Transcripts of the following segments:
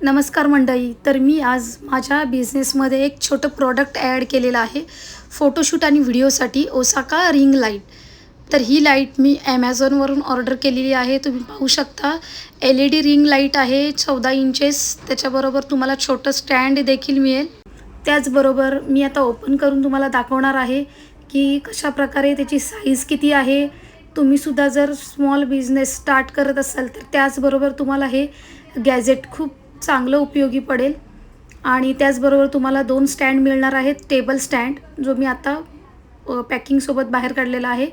नमस्कार मंडळी. तर मी आज माझ्या बिझनेसमध्ये एक छोटं प्रॉडक्ट ॲड केलेलं आहे फोटोशूट आणि व्हिडिओसाठी, ओसाका रिंग लाईट. तर ही लाईट मी ॲमेझॉनवरून ऑर्डर केलेली आहे. तुम्ही पाहू शकता LED रिंग लाईट आहे 14 इंचेस. त्याच्याबरोबर तुम्हाला छोटं स्टँड देखील मिळेल. त्याचबरोबर मी आता ओपन करून तुम्हाला दाखवणार आहे की कशाप्रकारे त्याची साईज किती आहे. तुम्हीसुद्धा जर स्मॉल बिझनेस स्टार्ट करत असाल तर त्याचबरोबर तुम्हाला हे गॅजेट खूप चांगलं उपयोगी पडेल. आणि त्याचबरोबर तुम्हाला 2 स्टँड मिळणार आहेत. टेबल स्टँड जो मी आता पॅकिंगसोबत बाहेर काढलेला आहे,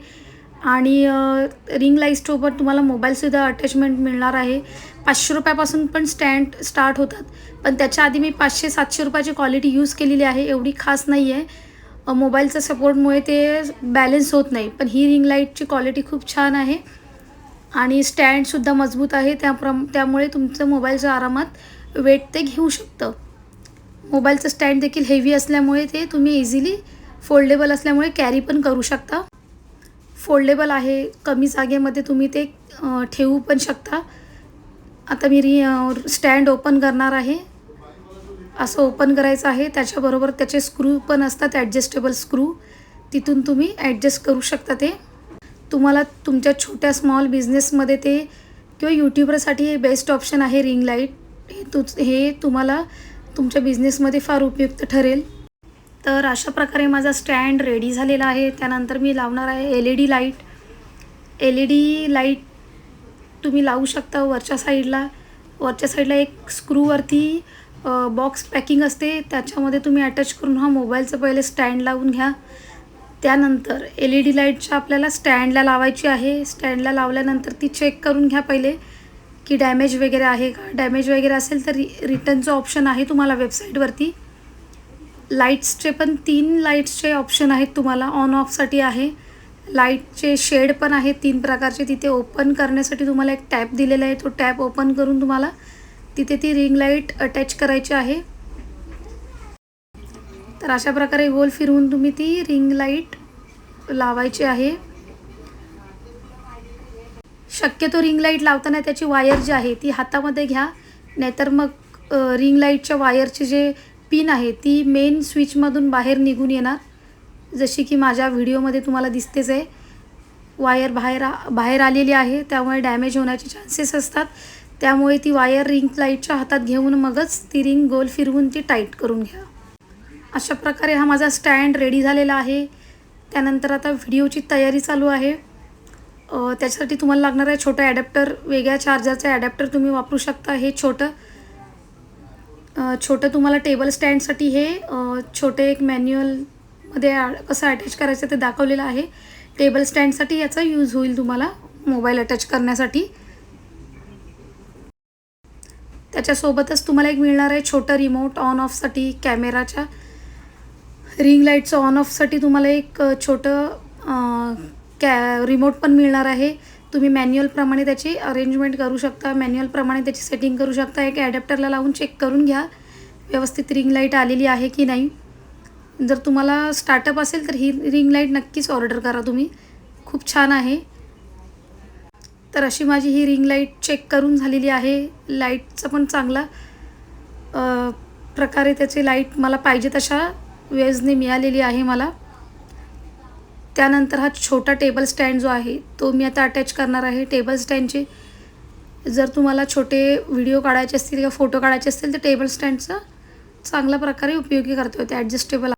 आणि रिंग लाईटसोबत तुम्हाला मोबाईलसुद्धा अटॅचमेंट मिळणार आहे. 500 रुपयापासून पण स्टँड स्टार्ट होतात, पण त्याच्या आधी मी 500-700 रुपयाची क्वालिटी यूज केलेली आहे. एवढी खास नाही आहे. मोबाईलच्या सपोर्टमुळे ते बॅलन्स होत नाही, पण ही रिंग लाईटची क्वालिटी खूप छान आहे आणि स्टँडसुद्धा मजबूत आहे. त्यामुळे तुमचं मोबाईलचं आरामात वेट ते घेऊ शकतं. मोबाईलचं स्टँड देखील हेवी असल्यामुळे ते तुम्ही इझिली फोल्डेबल असल्यामुळे कॅरी पण करू शकता. फोल्डेबल आहे, कमी जागेमध्ये तुम्ही ते ठेवू पण शकता. आता मी स्टँड ओपन करणार आहे. असं ओपन करायचं आहे. त्याच्याबरोबर त्याचे स्क्रू पण असतात, ॲडजस्टेबल स्क्रू. तिथून तुम्ही ॲडजस्ट करू शकता. ते तुम्हाला तुमच्या छोट्या स्मॉल बिझनेसमध्ये ते किंवा यूट्यूबरसाठी हे बेस्ट ऑप्शन आहे रिंग लाईट. हे तुम्हाला तुमच्या बिझनेसमध्ये फार उपयुक्त ठरेल. तर अशा प्रकारे माझा स्टँड रेडी झालेला आहे. त्यानंतर मी लावणार आहे LED लाईट. LED लाईट तुम्ही लावू शकता वरच्या साईडला एक स्क्रूवरती बॉक्स पॅकिंग असते, त्याच्यामध्ये तुम्ही अटॅच करून हा मोबाईलचं पहिले स्टँड लावून घ्या. त्यानंतर LED लाईटच्या आपल्याला स्टँडला लावायची आहे. स्टँडला लावल्यानंतर ती चेक करून घ्या पहिले की डॅमेज वगैरे आहे का. डॅमेज वगैरे असेल तर रिटर्नचं ऑप्शन आहे तुम्हाला वेबसाईटवरती. लाईट्सचे पण 3 लाईट्सचे ऑप्शन आहेत तुम्हाला. ऑन ऑफसाठी आहे. लाईटचे शेड पण आहेत 3 प्रकारचे. तिथे ओपन करण्यासाठी तुम्हाला एक टॅप दिलेला आहे. तो टॅप ओपन करून तुम्हाला तिथे ती रिंग लाईट अटॅच करायची आहे. तर अशा प्रकारे गोल फिरवून तुम्ही ती रिंग लाईट लावायची आहे. शक्यतो रिंग लाईट लावताना त्याची वायर जी आहे ती हातामध्ये घ्या, नाहीतर मग रिंग लाईटच्या वायरचे जे पिन आहे ती मेन स्विचमधून बाहेर निघून येणार, जशी की माझ्या व्हिडिओमध्ये तुम्हाला दिसतेच आहे. वायर बाहेर आलेली आहे, त्यामुळे डॅमेज होण्याचे चान्सेस असतात. त्यामुळे ती वायर रिंग लाईटच्या हातात घेऊन मगच ती रिंग गोल फिरवून ती टाईट करून घ्या. अशा प्रकारे हा माझा स्टँड रेडी झालेला आहे. त्यानंतर आता व्हिडिओची तयारी चालू आहे. त्याच्यासाठी तुम्हाला लागणार आहे छोटं ॲडॅप्टर. वेगळ्या चार्जरचं ॲडॅप्टर तुम्ही वापरू शकता. हे छोटं तुम्हाला टेबल स्टँडसाठी हे छोटे एक मॅन्युअलमध्ये कसं अटॅच करायचं ते दाखवलेलं आहे. टेबल स्टँडसाठी याचा यूज होईल तुम्हाला मोबाईल अटॅच करण्यासाठी. त्याच्यासोबतच तुम्हाला एक मिळणार आहे छोटं रिमोट ऑन ऑफसाठी. कॅमेराच्या रिंग लाईटचं ऑन ऑफसाठी तुम्हाला एक छोटं रिमोट पण मिळणार आहे. तुम्ही मॅन्युअलप्रमाणे त्याची अरेंजमेंट करू शकता, मॅन्युअलप्रमाणे त्याची सेटिंग करू शकता. एक ॲडॅप्टरला लावून चेक करून घ्या व्यवस्थित रिंग लाईट आलेली आहे की नाही. जर तुम्हाला स्टार्टअप असेल तर ही रिंग लाईट नक्कीच ऑर्डर करा तुम्ही, खूप छान आहे. तर अशी माझी ही रिंग लाईट चेक करून झालेली आहे. लाईटचं पण चांगला प्रकारे त्याची लाईट मला पाहिजे तशा वेव्हजने मिळालेली आहे मला. त्यानंतर हा छोटा टेबल स्टँड जो आहे तो मी आता अटॅच करणार आहे. टेबल स्टँडचे जर तुम्हाला छोटे व्हिडिओ काढायचे असतील किंवा फोटो काढायचे असतील तर टेबल स्टँडचा चांगल्या प्रकारे उपयोगी करता येते. ॲडजस्टेबल